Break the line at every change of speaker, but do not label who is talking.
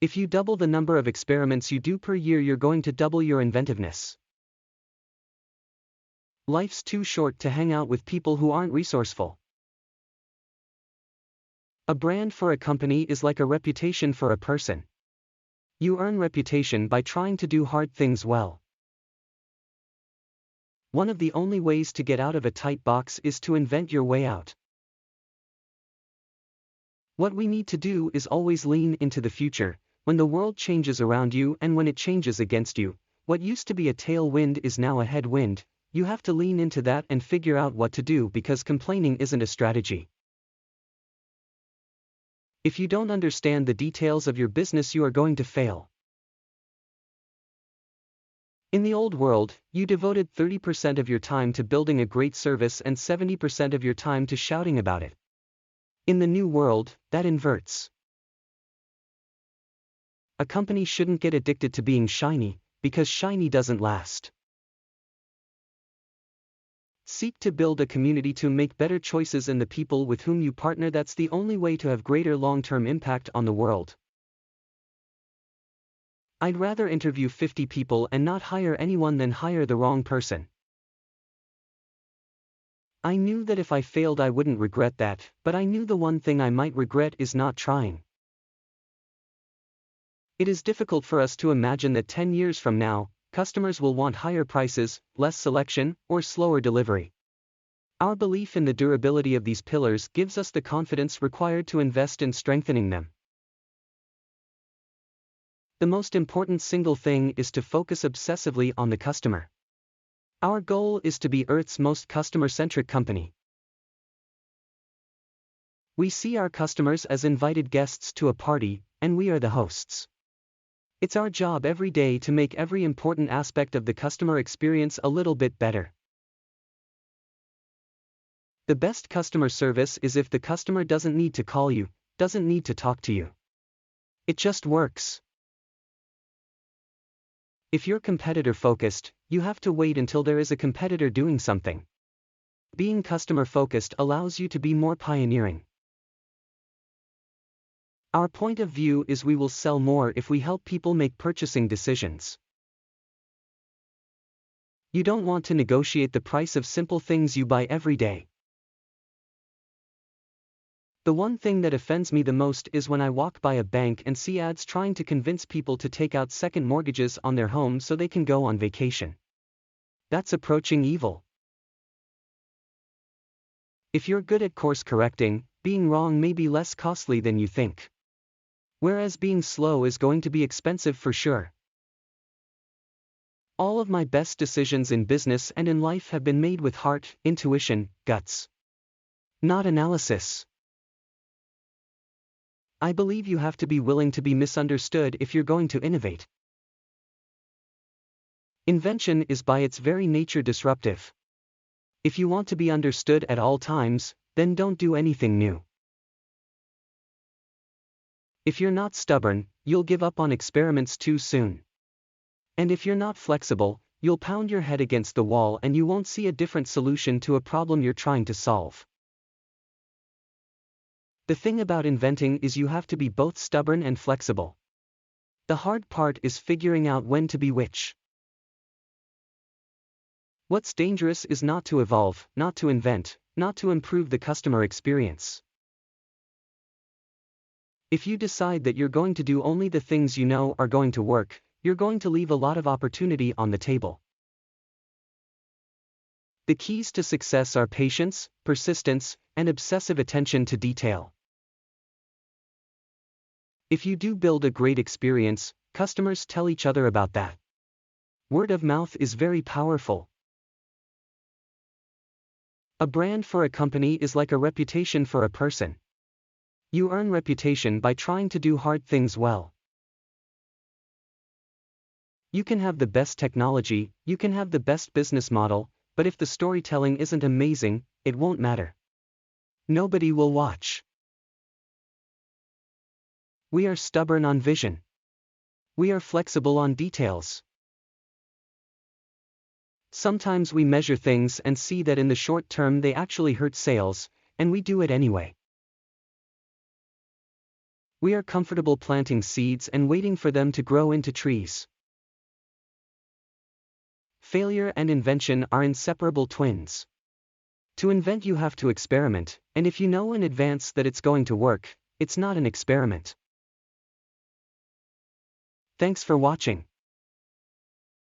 If you double the number of experiments you do per year, you're going to double your inventiveness. Life's too short to hang out with people who aren't resourceful. A brand for a company is like a reputation for a person. You earn reputation by trying to do hard things well. One of the only ways to get out of a tight box is to invent your way out. What we need to do is always lean into the future. When the world changes around you and when it changes against you, what used to be a tailwind is now a headwind. You have to lean into that and figure out what to do, because complaining isn't a strategy. If you don't understand the details of your business, you are going to fail. In the old world, you devoted 30% of your time to building a great service and 70% of your time to shouting about it. In the new world, that inverts. A company shouldn't get addicted to being shiny, because shiny doesn't last. Seek to build a community to make better choices in the people with whom you partner. That's the only way to have greater long-term impact on the world. I'd rather interview 50 people and not hire anyone than hire the wrong person. I knew that if I failed I wouldn't regret that, but I knew the one thing I might regret is not trying. It is difficult for us to imagine that 10 years from now, customers will want higher prices, less selection, or slower delivery. Our belief in the durability of these pillars gives us the confidence required to invest in strengthening them. The most important single thing is to focus obsessively on the customer. Our goal is to be Earth's most customer-centric company. We see our customers as invited guests to a party, and we are the hosts. It's our job every day to make every important aspect of the customer experience a little bit better. The best customer service is if the customer doesn't need to call you, doesn't need to talk to you. It just works. If you're competitor-focused, you have to wait until there is a competitor doing something. Being customer-focused allows you to be more pioneering. Our point of view is we will sell more if we help people make purchasing decisions. You don't want to negotiate the price of simple things you buy every day. The one thing that offends me the most is when I walk by a bank and see ads trying to convince people to take out second mortgages on their home so they can go on vacation. That's approaching evil. If you're good at course correcting, being wrong may be less costly than you think. Whereas being slow is going to be expensive for sure. All of my best decisions in business and in life have been made with heart, intuition, guts. Not analysis. I believe you have to be willing to be misunderstood if you're going to innovate. Invention is by its very nature disruptive. If you want to be understood at all times, then don't do anything new. If you're not stubborn, you'll give up on experiments too soon. And if you're not flexible, you'll pound your head against the wall and you won't see a different solution to a problem you're trying to solve. The thing about inventing is you have to be both stubborn and flexible. The hard part is figuring out when to be which. What's dangerous is not to evolve, not to invent, not to improve the customer experience. If you decide that you're going to do only the things you know are going to work, you're going to leave a lot of opportunity on the table. The keys to success are patience, persistence, and obsessive attention to detail. If you do build a great experience, customers tell each other about that. Word of mouth is very powerful. A brand for a company is like a reputation for a person. You earn reputation by trying to do hard things well. You can have the best technology, you can have the best business model, but if the storytelling isn't amazing, it won't matter. Nobody will watch. We are stubborn on vision. We are flexible on details. Sometimes we measure things and see that in the short term they actually hurt sales, and we do it anyway. We are comfortable planting seeds and waiting for them to grow into trees. Failure and invention are inseparable twins. To invent you have to experiment, and if you know in advance that it's going to work, it's not an experiment. Thanks for watching.